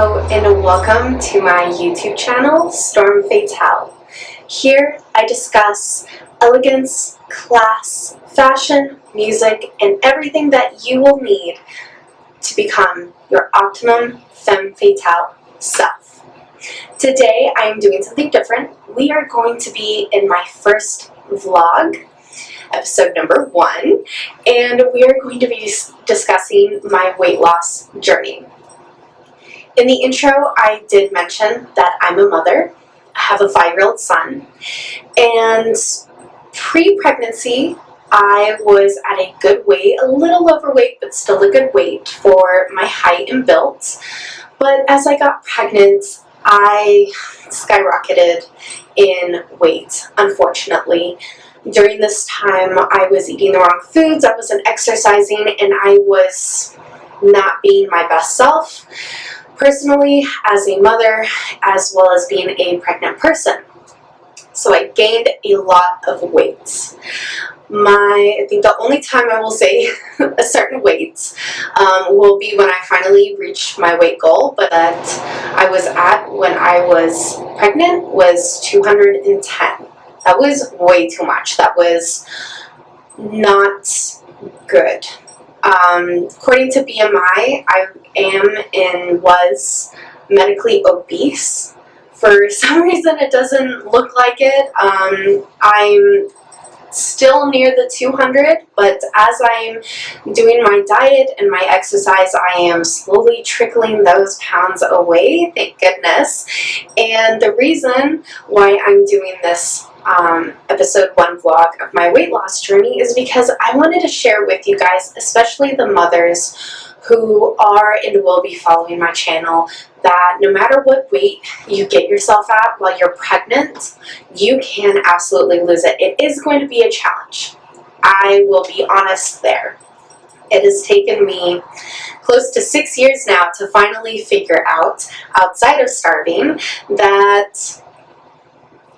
Hello and welcome to my YouTube channel, Storm Fatale. Here I discuss elegance, class, fashion, music, and everything that you will need to become your optimum femme fatale self. Today I am doing something different. We are going to be in my first vlog, episode number 1, and we are going to be discussing my weight loss journey. In the intro, I did mention that I'm a mother. I have a 5-year-old son, and pre-pregnancy, I was at a good weight, a little overweight, but still a good weight for my height and build. But as I got pregnant, I skyrocketed in weight, unfortunately. During this time, I was eating the wrong foods, I wasn't exercising, and I was not being my best self. Personally, as a mother, as well as being a pregnant person. So I gained a lot of weight. I think the only time I will say a certain weight will be when I finally reach my weight goal, but that I was at when I was pregnant was 210. That was way too much. That was not good. According to BMI, I was medically obese. For some reason, it doesn't look like it. I'm still near the 200, but as I'm doing my diet and my exercise, I am slowly trickling those pounds away, thank goodness. And the reason why I'm doing this episode 1 vlog of my weight loss journey is because I wanted to share with you guys, especially the mothers who are and will be following my channel, that no matter what weight you get yourself at while you're pregnant, you can absolutely lose it. It is going to be a challenge. I will be honest there. It has taken me close to 6 years now to finally figure out, outside of starving, that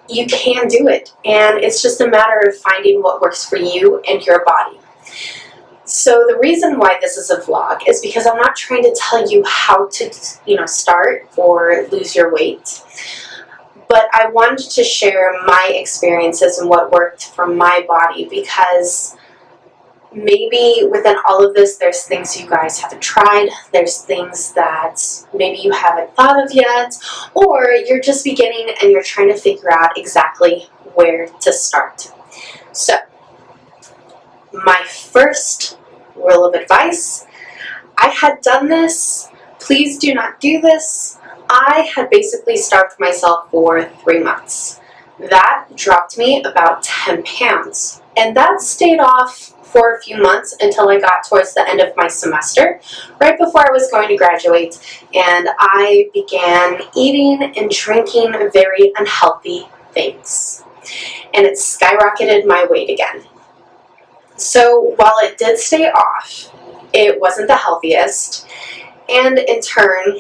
you can do it, and it's just a matter of finding what works for you and your body. So the reason why this is a vlog is because I'm not trying to tell you how to, start or lose your weight, but I wanted to share my experiences and what worked for my body, because maybe within all of this, there's things you guys haven't tried, there's things that maybe you haven't thought of yet, or you're just beginning and you're trying to figure out exactly where to start. So, my first rule of advice, I had done this, please do not do this. I had basically starved myself for 3 months. That dropped me about 10 pounds, and that stayed off for a few months until I got towards the end of my semester, right before I was going to graduate, and I began eating and drinking very unhealthy things, and it skyrocketed my weight again. So while it did stay off, it wasn't the healthiest, and in turn,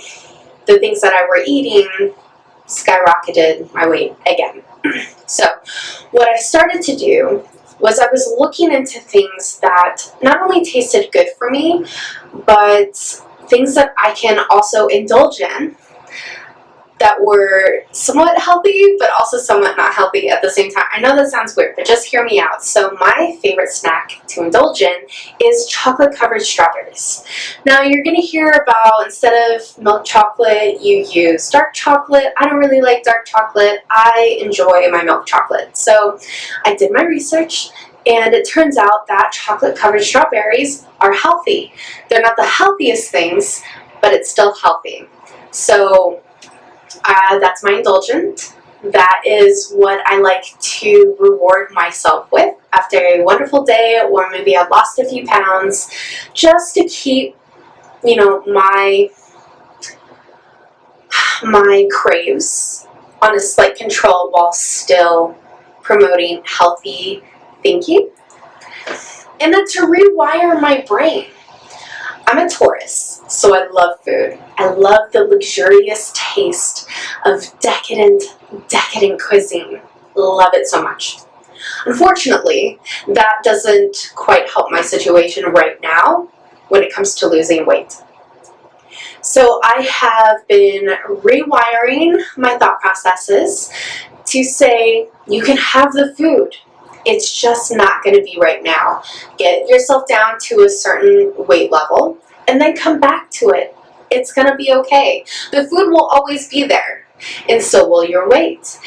the things that I were eating skyrocketed my weight again. So what I started to do was I was looking into things that not only tasted good for me, but things that I can also indulge in that were somewhat healthy, but also somewhat not healthy at the same time. I know that sounds weird, but just hear me out. So my favorite snack to indulge in is chocolate-covered strawberries. Now you're gonna hear about, instead of milk chocolate, you use dark chocolate. I don't really like dark chocolate. I enjoy my milk chocolate. So I did my research, and it turns out that chocolate-covered strawberries are healthy. They're not the healthiest things, but it's still healthy. So that's my indulgence. That is what I like to reward myself with after a wonderful day, or maybe I've lost a few pounds, just to keep, my craves on a slight control while still promoting healthy thinking. And then to rewire my brain. I'm a Taurus, so I love food. I love the luxurious taste of decadent cuisine. Love it so much. Unfortunately, that doesn't quite help my situation right now when it comes to losing weight. So I have been rewiring my thought processes to say you can have the food. It's just not going to be right now. Get yourself down to a certain weight level and then come back to it. It's going to be okay. The food will always be there, and so will your weight.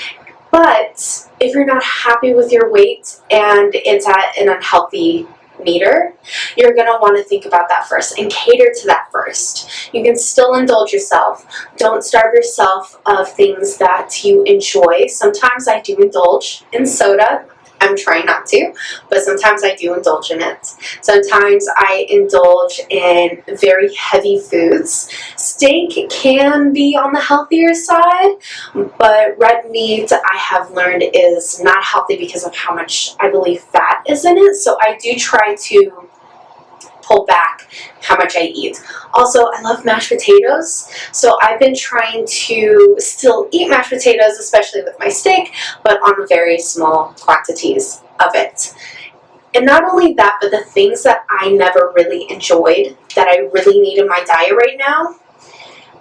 But if you're not happy with your weight and it's at an unhealthy meter, you're going to want to think about that first and cater to that first. You can still indulge yourself. Don't starve yourself of things that you enjoy. Sometimes I do indulge in soda. I'm trying not to, but sometimes I do indulge in it. Sometimes I indulge in very heavy foods. Steak can be on the healthier side, but red meat I have learned is not healthy because of how much I believe fat is in it. So I do try to pull back how much I eat. Also, I love mashed potatoes, so I've been trying to still eat mashed potatoes, especially with my steak, but on very small quantities of it. And not only that, but the things that I never really enjoyed that I really need in my diet right now,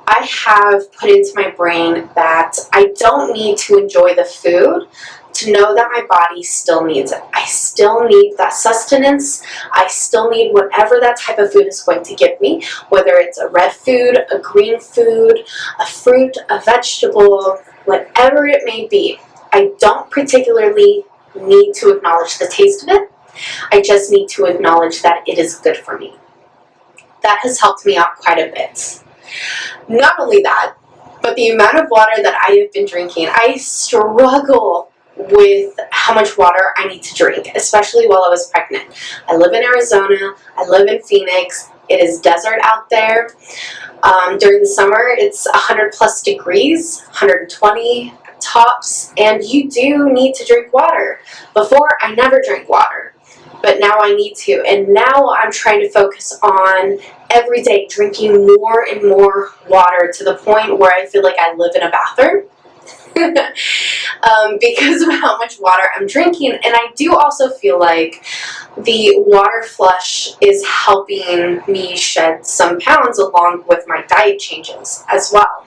I have put into my brain that I don't need to enjoy the food to know that my body still needs it. I still need that sustenance. I still need whatever that type of food is going to give me, whether it's a red food, a green food, a fruit, a vegetable, whatever it may be. I don't particularly need to acknowledge the taste of it. I just need to acknowledge that it is good for me. That has helped me out quite a bit. Not only that, but the amount of water that I have been drinking, I struggle with how much water I need to drink, especially while I was pregnant. I live in Arizona, I live in Phoenix, it is desert out there. During the summer it's 100 plus degrees, 120 tops, and you do need to drink water. Before, I never drank water, but now I need to, and now I'm trying to focus on every day drinking more and more water to the point where I feel like I live in a bathroom. Because of how much water I'm drinking. And I do also feel like the water flush is helping me shed some pounds along with my diet changes as well.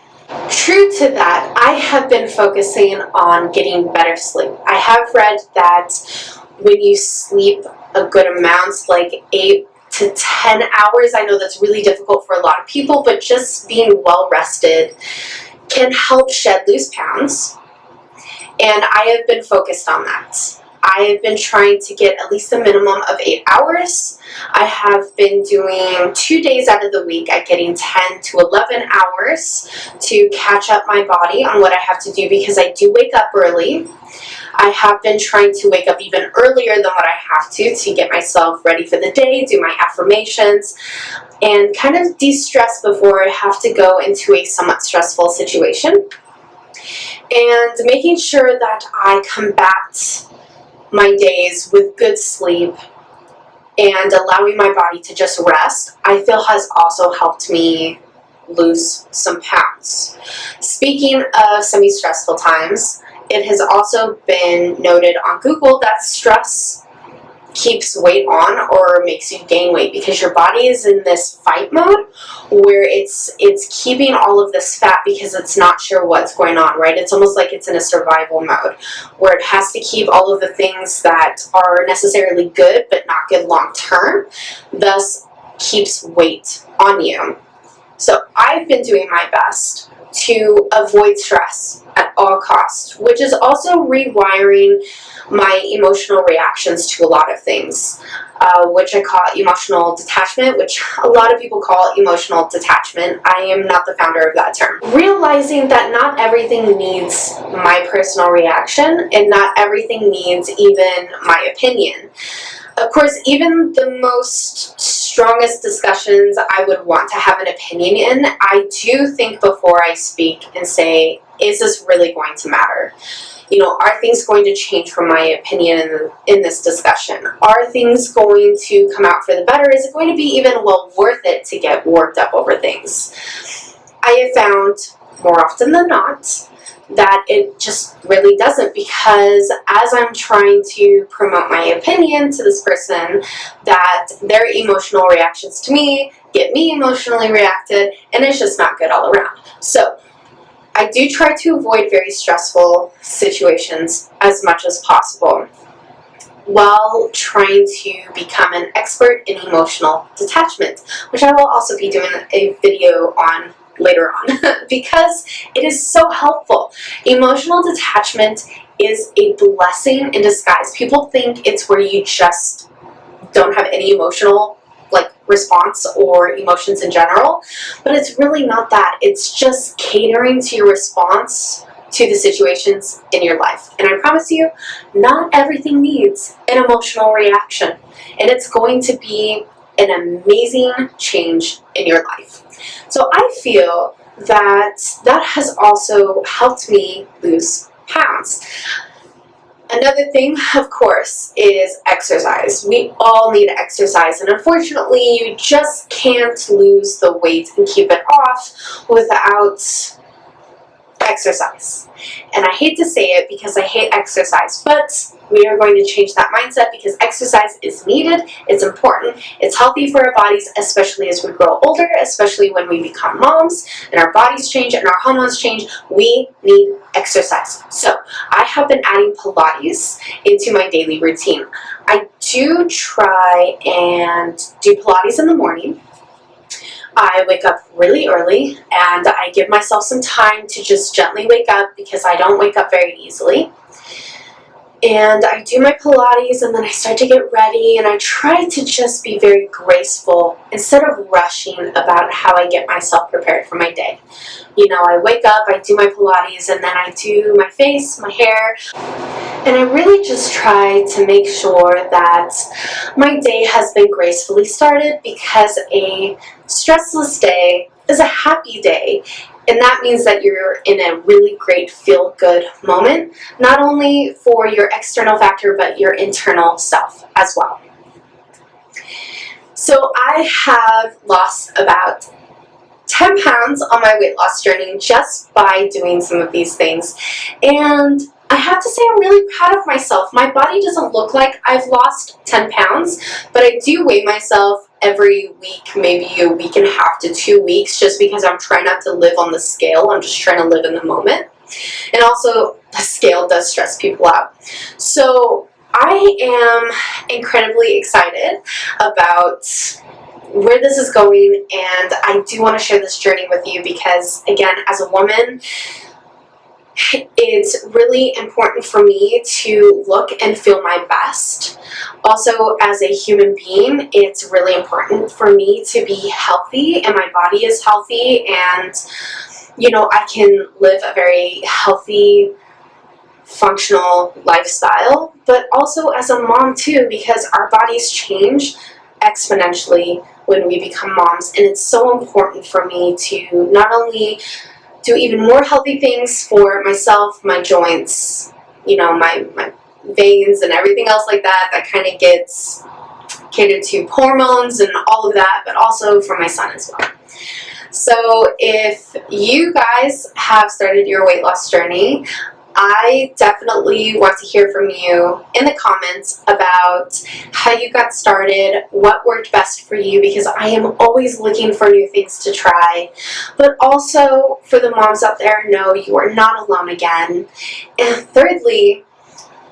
True to that, I have been focusing on getting better sleep. I have read that when you sleep a good amount, like 8 to 10 hours, I know that's really difficult for a lot of people, but just being well rested can help shed loose pounds, and I have been focused on that. I have been trying to get at least a minimum of 8 hours. I have been doing 2 days out of the week at getting 10 to 11 hours to catch up my body on what I have to do, because I do wake up early. I have been trying to wake up even earlier than what I have to get myself ready for the day, do my affirmations, and kind of de-stress before I have to go into a somewhat stressful situation. And making sure that I combat my days with good sleep and allowing my body to just rest, I feel has also helped me lose some pounds. Speaking of semi-stressful times, it has also been noted on Google that stress keeps weight on or makes you gain weight, because your body is in this fight mode where it's keeping all of this fat because it's not sure what's going on, right? It's almost like it's in a survival mode where it has to keep all of the things that are necessarily good but not good long term, thus keeps weight on you. So I've been doing my best to avoid stress at all costs, which is also rewiring my emotional reactions to a lot of things, which I call emotional detachment, which a lot of people call emotional detachment. I am not the founder of that term. Realizing that not everything needs my personal reaction and not everything needs even my opinion. Of course, even the most strongest discussions I would want to have an opinion in, I do think before I speak and say, is this really going to matter? You know, are things going to change from my opinion in this discussion? Are things going to come out for the better? Is it going to be even well worth it to get worked up over things? I have found, more often than not, that it just really doesn't, because as I'm trying to promote my opinion to this person, that their emotional reactions to me get me emotionally reacted, and it's just not good all around. So I do try to avoid very stressful situations as much as possible while trying to become an expert in emotional detachment, which I will also be doing a video on later on because it is so helpful. Emotional detachment is a blessing in disguise. People think it's where you just don't have any emotional response or emotions in general, but it's really not that. It's just catering to your response to the situations in your life. And I promise you, not everything needs an emotional reaction, and it's going to be an amazing change in your life. So I feel that has also helped me lose pounds. Another thing, of course, is exercise. We all need to exercise, and unfortunately, you just can't lose the weight and keep it off without exercise. And I hate to say it because I hate exercise, but we are going to change that mindset because exercise is needed, it's important, it's healthy for our bodies, especially as we grow older, especially when we become moms and our bodies change and our hormones change. We need exercise. So I have been adding Pilates into my daily routine. I do try and do Pilates in the morning. I wake up really early and I give myself some time to just gently wake up because I don't wake up very easily. And I do my Pilates and then I start to get ready and I try to just be very graceful instead of rushing about how I get myself prepared for my day. You know, I wake up, I do my Pilates, and then I do my face, my hair, and I really just try to make sure that my day has been gracefully started, because a stressless day is a happy day. And that means that you're in a really great feel-good moment, not only for your external factor, but your internal self as well. So I have lost about 10 pounds on my weight loss journey just by doing some of these things. And I have to say I'm really proud of myself. My body doesn't look like I've lost 10 pounds, but I do weigh myself every week, maybe a week and a half to 2 weeks, just because I'm trying not to live on the scale. I'm just trying to live in the moment. And also, the scale does stress people out. So I am incredibly excited about where this is going, and I do want to share this journey with you because, again, as a woman, it's really important for me to look and feel my best. Also, as a human being, it's really important for me to be healthy and my body is healthy, and you know, I can live a very healthy, functional lifestyle, but also as a mom too, because our bodies change exponentially when we become moms, and it's so important for me to not only do even more healthy things for myself, my joints, you know, my veins and everything else like that, that kind of gets catered to hormones and all of that, but also for my son as well. So if you guys have started your weight loss journey, I definitely want to hear from you in the comments about how you got started, what worked best for you, because I am always looking for new things to try. But also, for the moms out there, know you are not alone again. And thirdly,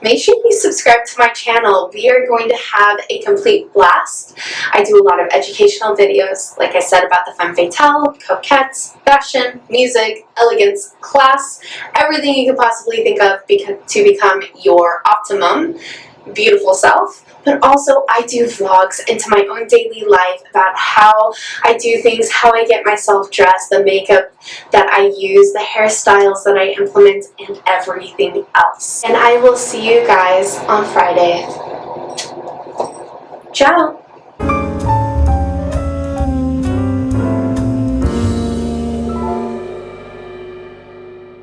make sure you subscribe to my channel. We are going to have a complete blast. I do a lot of educational videos, like I said, about the femme fatale, coquettes, fashion, music, elegance, class, everything you could possibly think of to become your optimum beautiful self. But also, I do vlogs into my own daily life about how I do things, how I get myself dressed, the makeup that I use, the hairstyles that I implement, and everything else. And I will see you guys on Friday. Ciao!